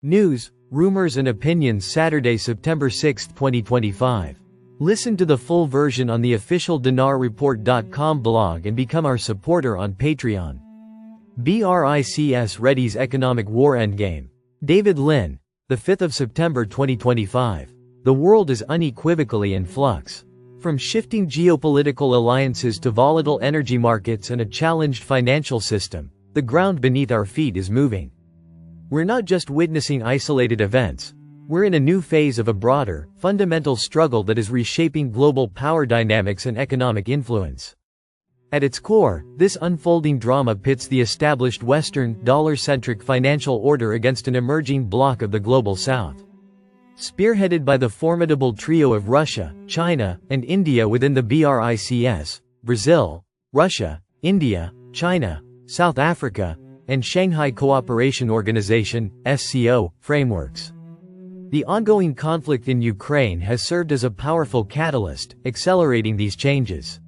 News, rumors and opinions Saturday, September 6, 2025. Listen to the full version on the official dinarreport.com blog and become our supporter on Patreon. BRICS readies economic war endgame. David Lin, the 5th of September 2025. The world is unequivocally in flux. From shifting geopolitical alliances to volatile energy markets and a challenged financial system, the ground beneath our feet is moving. We're not just witnessing isolated events. We're in a new phase of a broader, fundamental struggle that is reshaping global power dynamics and economic influence. At its core, this unfolding drama pits the established Western, dollar-centric financial order against an emerging bloc of the global South. Spearheaded by the formidable trio of Russia, China, and India within the BRICS, Brazil, Russia, India, China, South Africa, and Shanghai Cooperation Organization, SCO, frameworks. The ongoing conflict in Ukraine has served as a powerful catalyst, accelerating these changes.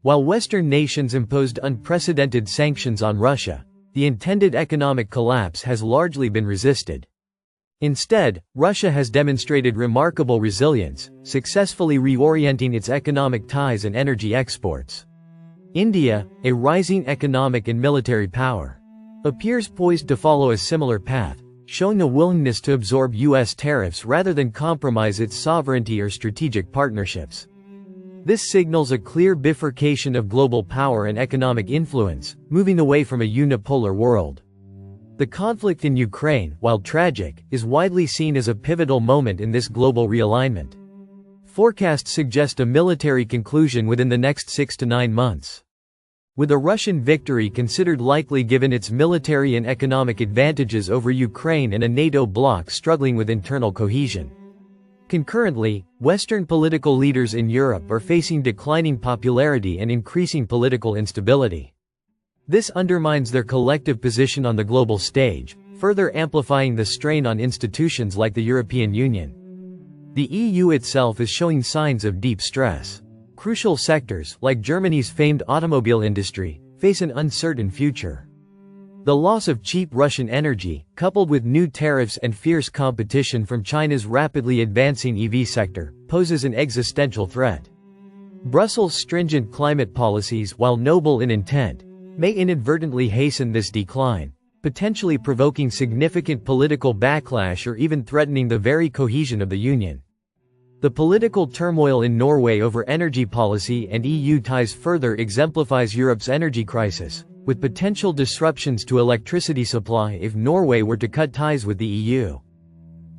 While Western nations imposed unprecedented sanctions on Russia, the intended economic collapse has largely been resisted. Instead, Russia has demonstrated remarkable resilience, successfully reorienting its economic ties and energy exports. India, a rising economic and military power, appears poised to follow a similar path, showing a willingness to absorb U.S. tariffs rather than compromise its sovereignty or strategic partnerships. This signals a clear bifurcation of global power and economic influence, moving away from a unipolar world. The conflict in Ukraine, while tragic, is widely seen as a pivotal moment in this global realignment. Forecasts suggest a military conclusion within the next 6 to 9 months. With a Russian victory considered likely given its military and economic advantages over Ukraine and a NATO bloc struggling with internal cohesion. Concurrently, Western political leaders in Europe are facing declining popularity and increasing political instability. This undermines their collective position on the global stage, further amplifying the strain on institutions like the European Union. The EU itself is showing signs of deep stress. Crucial sectors, like Germany's famed automobile industry, face an uncertain future. The loss of cheap Russian energy, coupled with new tariffs and fierce competition from China's rapidly advancing EV sector, poses an existential threat. Brussels' stringent climate policies, while noble in intent, may inadvertently hasten this decline, potentially provoking significant political backlash or even threatening the very cohesion of the Union. The political turmoil in Norway over energy policy and EU ties further exemplifies Europe's energy crisis, with potential disruptions to electricity supply if Norway were to cut ties with the EU.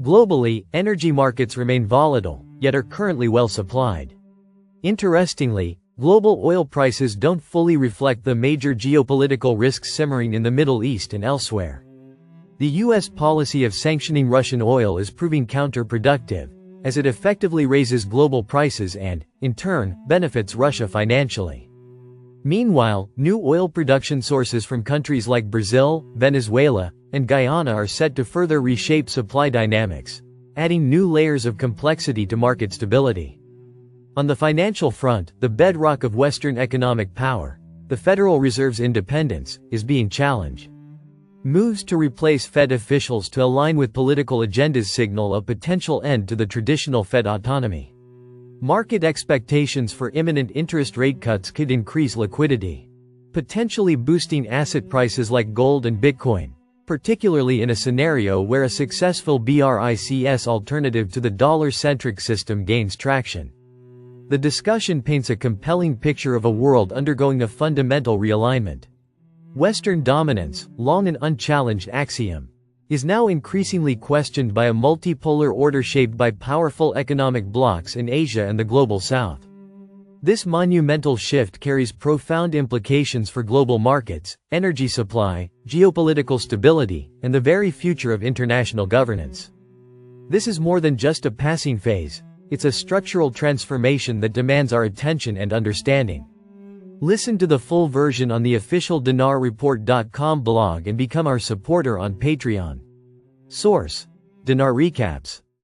Globally, energy markets remain volatile, yet are currently well supplied. Interestingly, global oil prices don't fully reflect the major geopolitical risks simmering in the Middle East and elsewhere. The U.S. policy of sanctioning Russian oil is proving counterproductive, as it effectively raises global prices and, in turn, benefits Russia financially. Meanwhile, new oil production sources from countries like Brazil, Venezuela, and Guyana are set to further reshape supply dynamics, adding new layers of complexity to market stability. On the financial front, the bedrock of Western economic power, the Federal Reserve's independence, is being challenged. Moves to replace Fed officials to align with political agendas signal a potential end to the traditional Fed autonomy. Market expectations for imminent interest rate cuts could increase liquidity, potentially boosting asset prices like gold and Bitcoin, particularly in a scenario where a successful BRICS alternative to the dollar-centric system gains traction. The discussion paints a compelling picture of a world undergoing a fundamental realignment. Western dominance, long an unchallenged axiom, is now increasingly questioned by a multipolar order shaped by powerful economic blocs in Asia and the global South. This monumental shift carries profound implications for global markets, energy supply, geopolitical stability, and the very future of international governance. This is more than just a passing phase, it's a structural transformation that demands our attention and understanding. Listen to the full version on the official dinarreport.com blog and become our supporter on Patreon. Source: Dinar Recaps.